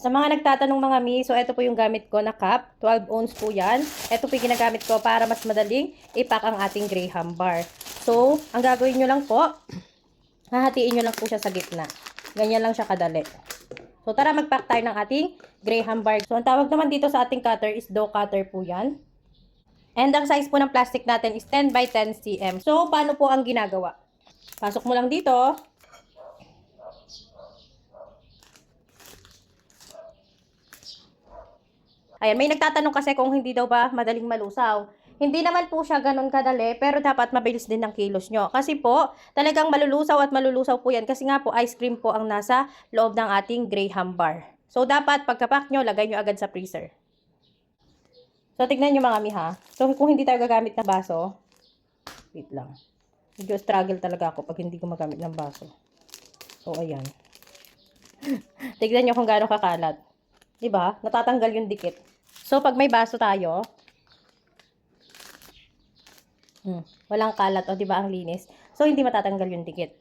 Sa mga nagtatanong mga mi, so ito po yung gamit ko na cup. 12 ounce po yan. Ito po yung ginagamit ko para mas madaling ipack ang ating Graham bar. So, ang gagawin nyo lang po, hahatiin nyo lang po siya sa gitna. Ganyan lang siya kadali. So, tara mag-pack tayo ng ating Graham bar. So, ang tawag naman dito sa ating cutter is dough cutter po yan. And ang size po ng plastic natin is 10 by 10 cm. So, paano po ang ginagawa? Pasok mo lang dito. Ayan, may nagtatanong kasi kung hindi daw ba madaling malusaw. Hindi naman po siya ganun kadali, pero dapat mabilis din ng kilos nyo. Kasi po, talagang malulusaw at malulusaw po yan. Kasi nga po, ice cream po ang nasa loob ng ating Graham bar. So, dapat pagkapak nyo, lagay nyo agad sa freezer. So, tignan nyo mga miha. So, kung hindi tayo gagamit ng baso, wait lang. Medyo struggle talaga ako pag hindi ko magamit ng baso. So, ayan. Tignan nyo kung gaano kakalat. Diba? Natatanggal yung dikit. So, pag may baso tayo, walang kalat, o diba ang linis? So, hindi matatanggal yung dikit.